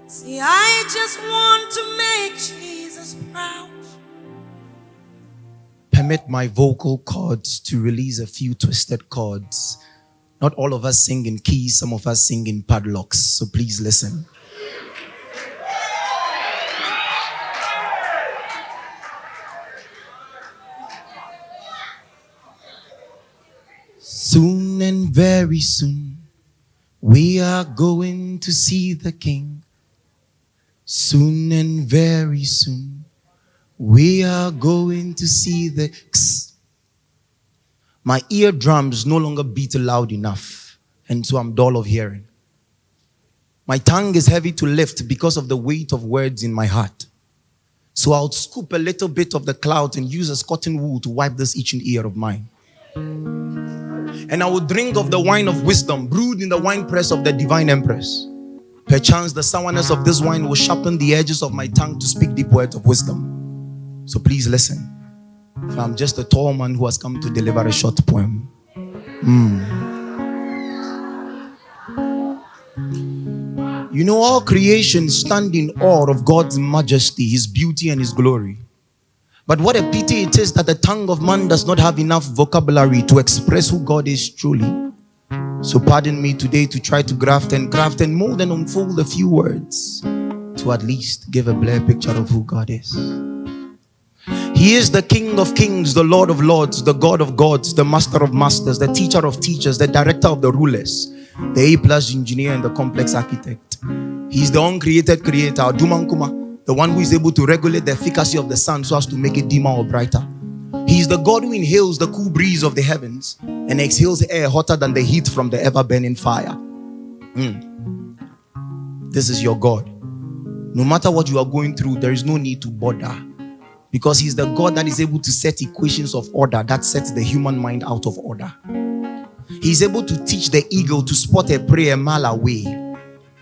See, I just want to make Jesus proud. Permit my vocal cords to release a few twisted chords. Not all of us sing in keys, some of us sing in padlocks. So please listen. Soon and very soon, we are going to see the King. Soon and very soon, we are going to see the... My eardrums no longer beat loud enough, and so I'm dull of hearing. My tongue is heavy to lift because of the weight of words in my heart. So I'll scoop a little bit of the clouds and use a cotton wool to wipe this itching ear of mine. And I will drink of the wine of wisdom, brewed in the winepress of the divine empress. Perchance the sourness of this wine will sharpen the edges of my tongue to speak deep words of wisdom. So please listen. For I'm just a tall man who has come to deliver a short poem. You know, all creation stand in awe of God's majesty, His beauty and His glory. But what a pity it is that the tongue of man does not have enough vocabulary to express who God is truly. So pardon me today to try to graft and mold and unfold a few words to at least give a blurred picture of who God is. He is the King of kings, the Lord of lords, the God of gods, the Master of masters, the Teacher of teachers, the Director of the rulers, the A+ engineer and the complex architect. He is the uncreated creator, Odumankoma, the one who is able to regulate the efficacy of the sun so as to make it dimmer or brighter. He is the God who inhales the cool breeze of the heavens and exhales air hotter than the heat from the ever-burning fire. This is your God. No matter what you are going through, there is no need to bother. Because He's the God that is able to set equations of order that sets the human mind out of order. He's able to teach the eagle to spot a prey a mile away.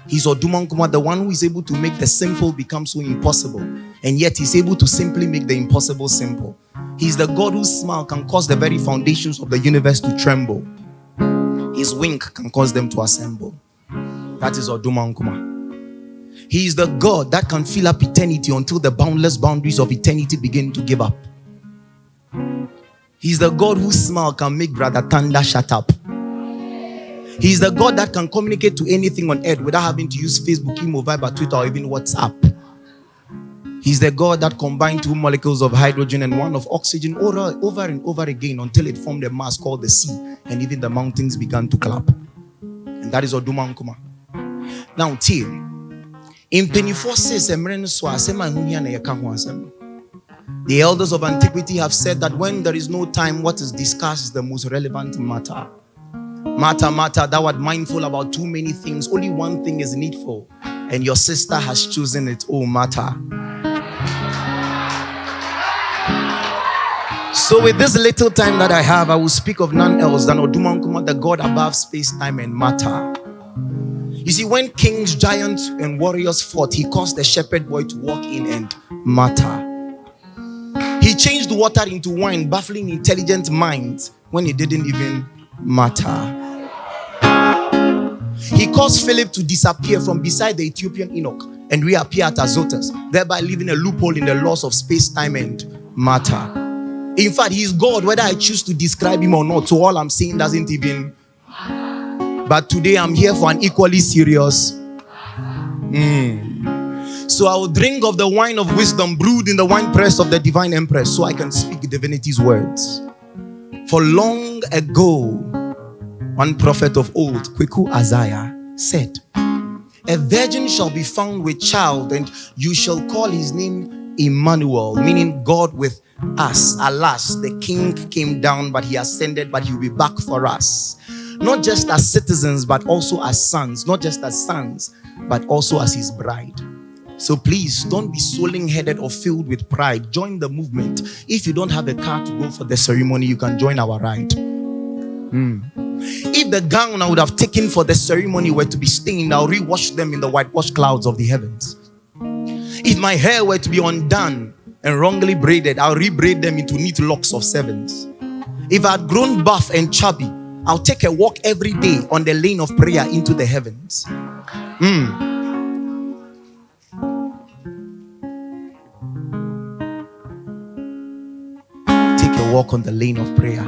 He's Odumankoma, the one who is able to make the simple become so impossible. And yet He's able to simply make the impossible simple. He's the God whose smile can cause the very foundations of the universe to tremble. His wink can cause them to assemble. That is Odumankoma. He is the God that can fill up eternity until the boundless boundaries of eternity begin to give up. He's the God whose smile can make Brother Thunder shut up. He's the God that can communicate to anything on earth without having to use Facebook, Imo, Viber, Twitter, or even WhatsApp. He's the God that combined 2 molecules of hydrogen and 1 of oxygen over and over again until it formed a mass called the sea, and even the mountains began to clap. And that is Odumankoma. Now, team. In 24 says, the elders of antiquity have said that when there is no time, what is discussed is the most relevant matter. Matter, thou art mindful about too many things. Only one thing is needful, and your sister has chosen it. Oh, matter. So with this little time that I have, I will speak of none else than Odumankoma, the God above space, time, and matter. You see, when kings, giants, and warriors fought, He caused the shepherd boy to walk in and matter. He changed water into wine, baffling intelligent minds when it didn't even matter. He caused Philip to disappear from beside the Ethiopian Enoch and reappear at Azotus, thereby leaving a loophole in the laws of space, time, and matter. In fact, He is God, whether I choose to describe Him or not. So all I'm saying doesn't even... But today I'm here for an equally serious. So I will drink of the wine of wisdom brewed in the winepress of the divine empress so I can speak divinity's words. For long ago, one prophet of old, Kweku Isaiah, said, a virgin shall be found with child, and you shall call his name Emmanuel, meaning God with us. Alas, the king came down, but he ascended, but he will be back for us. Not just as citizens, but also as sons. Not just as sons, but also as his bride. So please, don't be swollen-headed or filled with pride. Join the movement. If you don't have a car to go for the ceremony, you can join our ride. If the gown I would have taken for the ceremony were to be stained, I'll rewash them in the whitewashed clouds of the heavens. If my hair were to be undone and wrongly braided, I'll rebraid them into neat locks of sevens. If I had grown buff and chubby, I'll take a walk every day on the lane of prayer into the heavens. walk on the lane of prayer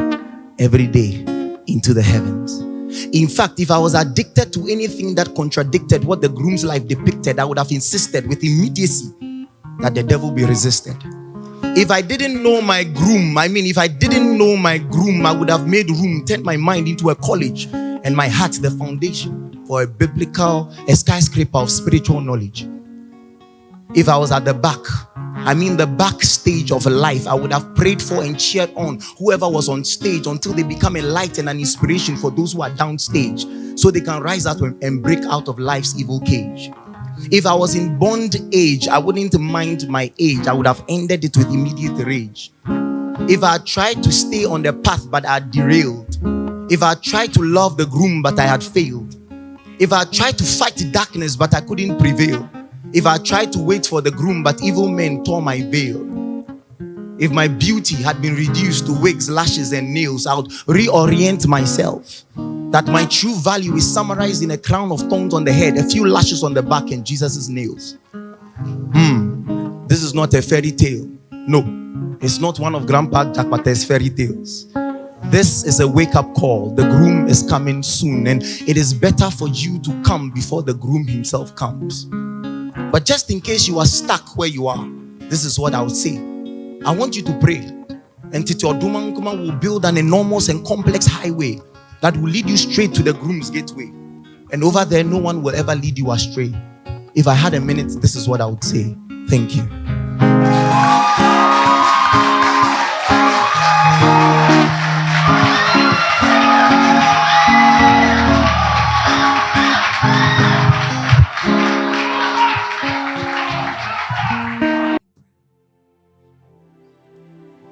every day into the heavens. In fact, if I was addicted to anything that contradicted what the groom's life depicted, I would have insisted with immediacy that the devil be resisted. If I didn't know my groom, I would have made room, turned my mind into a college and my heart the foundation for a skyscraper of spiritual knowledge. If I was at the backstage of life, I would have prayed for and cheered on whoever was on stage until they become a light and an inspiration for those who are downstage, so they can rise up and break out of life's evil cage. If I was in bond age, I wouldn't mind my age. I would have ended it with immediate rage. If I tried to stay on the path but I had derailed, if I tried to love the groom but I had failed, if I tried to fight darkness but I couldn't prevail, if I tried to wait for the groom but evil men tore my veil, if my beauty had been reduced to wigs, lashes and nails, I would reorient myself that my true value is summarized in a crown of thorns on the head, a few lashes on the back, and Jesus' nails. This is not a fairy tale. No, it's not one of Grandpa Jack Pate's fairy tales. This is a wake-up call. The groom is coming soon, and it is better for you to come before the groom himself comes. But just in case you are stuck where you are, this is what I would say. I want you to pray, and Odumankoma will build an enormous and complex highway that will lead you straight to the groom's gateway. And over there, no one will ever lead you astray. If I had a minute, this is what I would say. Thank you.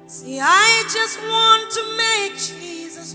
See, I just want to make Jesus